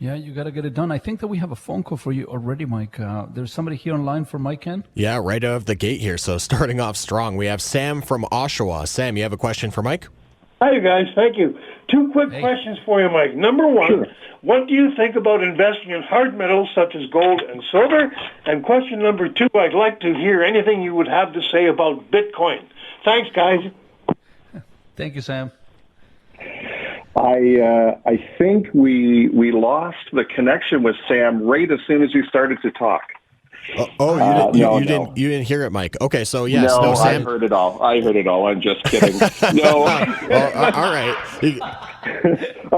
Yeah, you got to get it done. I think that we have a phone call for you already, Mike. There's somebody here online for Mike Ken. Yeah, right out of the gate here. So starting off strong, we have Sam from Oshawa. Sam, you have a question for Mike? Hi, guys. Thank you. Two quick questions for you, Mike. Number one, what do you think about investing in hard metals such as gold and silver? And question number two, I'd like to hear anything you would have to say about Bitcoin. Thanks, guys. Thank you, Sam. I think we lost the connection with Sam right as soon as you started to talk. You didn't hear it, Mike. Okay, so yes, no, Sam. I heard it all. I'm just kidding. No. All right.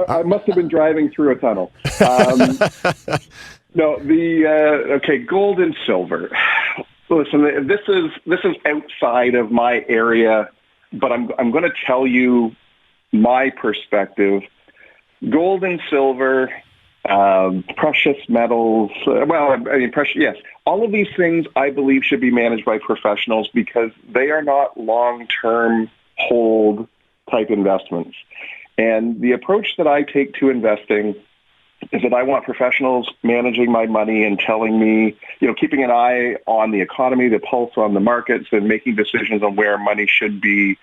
I must have been driving through a tunnel. No, okay, gold and silver. Listen, this is outside of my area, but I'm going to tell you my perspective. Gold and silver, precious metals, precious, yes. All of these things I believe should be managed by professionals because they are not long-term hold type investments. And the approach that I take to investing is that I want professionals managing my money and telling me, keeping an eye on the economy, the pulse on the markets, and making decisions on where money should be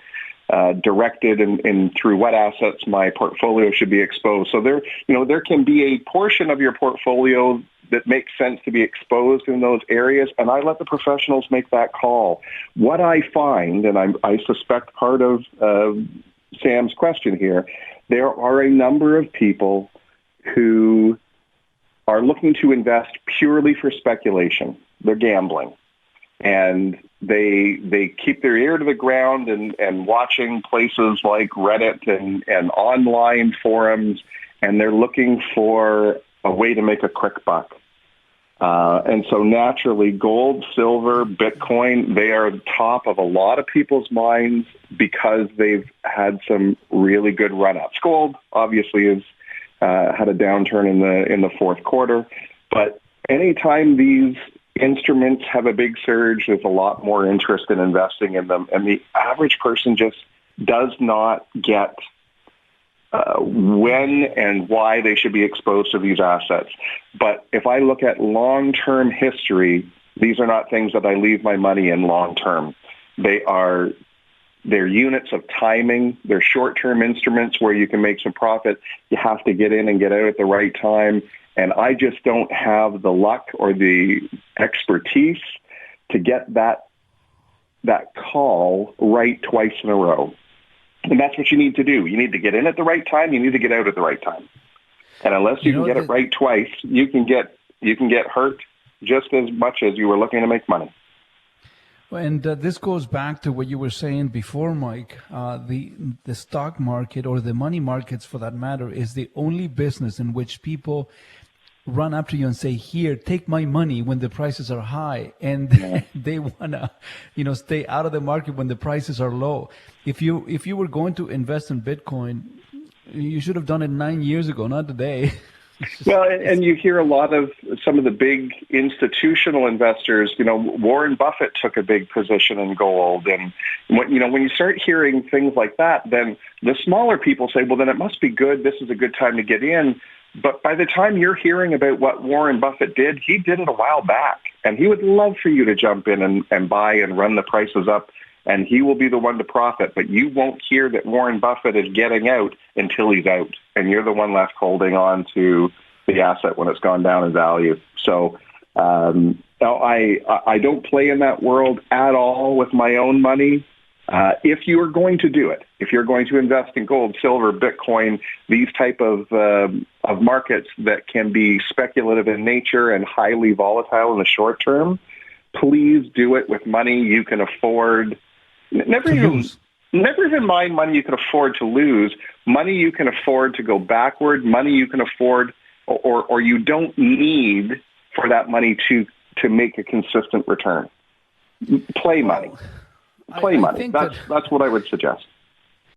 directed and through what assets my portfolio should be exposed. So there can be a portion of your portfolio that makes sense to be exposed in those areas, and I let the professionals make that call. What I find, and I suspect part of Sam's question here, there are a number of people who are looking to invest purely for speculation. They're gambling. And they keep their ear to the ground and watching places like Reddit and online forums, and they're looking for a way to make a quick buck. And so naturally, gold, silver, Bitcoin, they are top of a lot of people's minds because they've had some really good run-ups. Gold, obviously, has had a downturn in the fourth quarter. But anytime these instruments have a big surge, there's a lot more interest in investing in them. And the average person just does not get when and why they should be exposed to these assets. But if I look at long-term history, these are not things that I leave my money in long-term. They're units of timing. They're short-term instruments where you can make some profit. You have to get in and get out at the right time. And I just don't have the luck or the expertise to get that call right twice in a row. And that's what you need to do. You need to get in at the right time. You need to get out at the right time. And unless you can get it right twice, you can get hurt just as much as you were looking to make money. And this goes back to what you were saying before, Mike. The stock market, or the money markets for that matter, is the only business in which people run up to you and say, "Here, take my money," when the prices are high, and they wanna, stay out of the market when the prices are low. If you were going to invest in Bitcoin, you should have done it 9 years ago, not today. Well, and you hear a lot of some of the big institutional investors. Warren Buffett took a big position in gold, and when you start hearing things like that, then the smaller people say, "Well, then it must be good. This is a good time to get in." But by the time you're hearing about what Warren Buffett did, he did it a while back, and he would love for you to jump in and buy and run the prices up, and he will be the one to profit. But you won't hear that Warren Buffett is getting out until he's out, and you're the one left holding on to the asset when it's gone down in value. So I don't play in that world at all with my own money. If you are going to do it, if you're going to invest in gold, silver, Bitcoin, these type of markets that can be speculative in nature and highly volatile in the short term, please do it with money you can afford. Never even mind money you can afford to lose. Money you can afford to go backward. Money you can afford, or you don't need for that money to make a consistent return. Play money. Play money. That's what I would suggest.